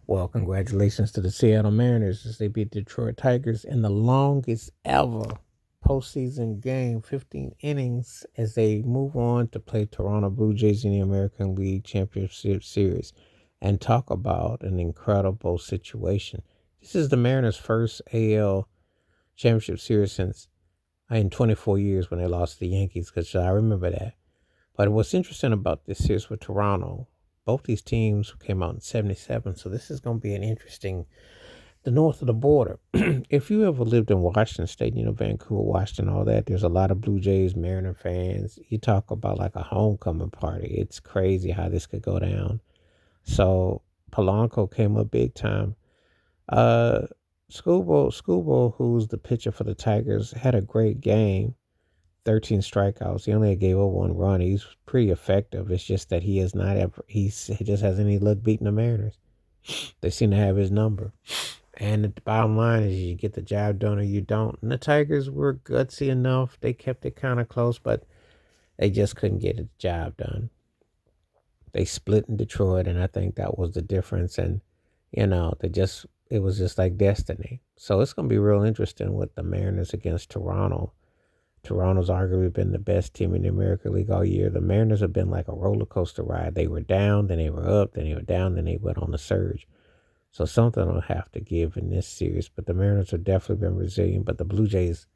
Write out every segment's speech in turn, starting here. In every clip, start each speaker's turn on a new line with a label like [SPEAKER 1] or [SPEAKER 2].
[SPEAKER 1] Well, congratulations to the Seattle Mariners as they beat Detroit Tigers in the longest ever postseason game, 15 innings, as they move on to play Toronto Blue Jays in the American League Championship Series. And talk about an incredible situation. This is the Mariners' first AL Championship Series since in 24 years when they lost to the Yankees, because I remember that. But what's interesting about this series with Toronto, both these teams came out in 77, so this is going to be an interesting, the north of the border. If you ever lived in Washington State, Vancouver, Washington, all that, there's a lot of Blue Jays, Mariner fans. You talk about like a homecoming party. It's crazy how this could go down. So Polanco came up big time. Uh, Scubo, who's the pitcher for the Tigers, had a great game. 13 strikeouts. He only gave up one run. He's pretty effective. It's just that he has not ever, he just hasn't any luck beating the Mariners. They seem to have his number. And the bottom line is you get the job done or you don't. And the Tigers were gutsy enough. They kept it kind of close, but they just couldn't get the job done. They split in Detroit, and I think that was the difference. And, it was just like destiny. So it's going to be real interesting with the Mariners against Toronto. Toronto's arguably been the best team in the American League all year. The Mariners have been like a roller coaster ride. They were down, then they were up, then they were down, then they went on the surge. So something will have to give in this series. But the Mariners have definitely been resilient. But the Blue Jays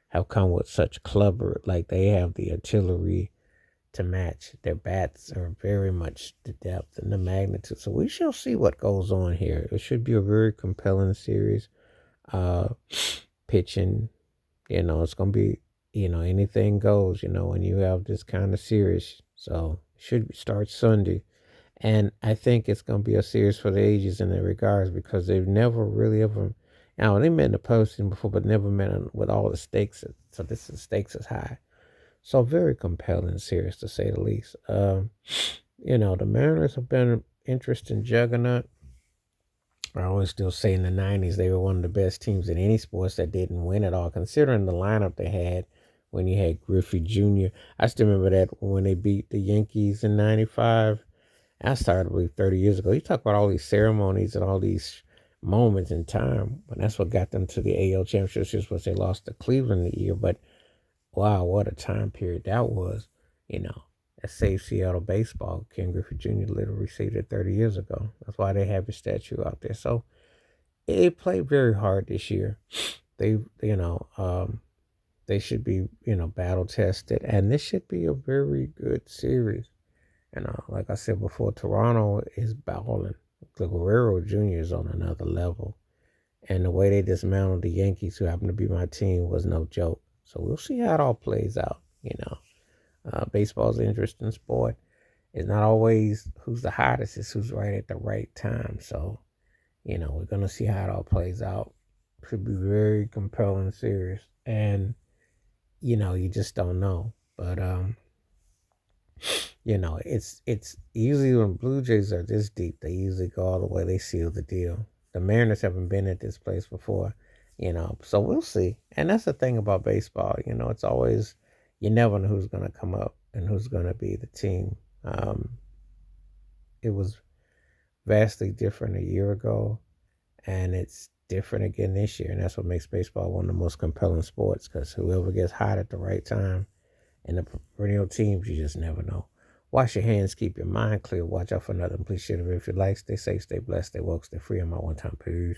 [SPEAKER 1] have come with such clubber, like they have the artillery to match. Their bats are very much the depth and the magnitude. So we shall see what goes on here. It should be a very compelling series. Uh, Pitching, it's gonna be, anything goes, when you have this kind of series. So it should start Sunday. And I think it's gonna be a series for the ages in that regards because they've never really ever they met in the postseason before, but never met with all the stakes. So this is stakes is high. So very compelling series to say the least. The Mariners have been an interesting juggernaut. I always still say in the 90s they were one of the best teams in any sports that didn't win at all, considering the lineup they had when you had Griffey Jr. I still remember that when they beat the Yankees in 95. I started, I believe, 30 years ago. You talk about all these ceremonies and all these moments in time, but that's what got them to the AL Championship was they lost to Cleveland the year. But wow, what a time period that was, you know. That saved Seattle baseball. Ken Griffey Jr. literally received it 30 years ago. That's why they have his statue out there. So it played very hard this year. They, they should be, battle tested, and this should be a very good series. Like I said before, Toronto is balling. The Guerrero Jr. is on another level, and the way they dismantled the Yankees, who happen to be my team, was no joke. So we'll see how it all plays out. Baseball's an interesting sport. It's not always who's the hottest, it's who's right at the right time. So, we're going to see how it all plays out. Should be very compelling series. And, you just don't know. But, it's usually when Blue Jays are this deep, they usually go all the way, they seal the deal. The Mariners haven't been at this place before, so we'll see. And that's the thing about baseball, it's always, you never know who's going to come up and who's going to be the team. It was vastly different a year ago, and it's different again this year. And that's what makes baseball one of the most compelling sports because whoever gets hot at the right time and the perennial teams, you just never know. Wash your hands, keep your mind clear, watch out for nothing. Please share the video if you like. Stay safe, stay blessed, stay woke, stay free. I'm out one time. Peace.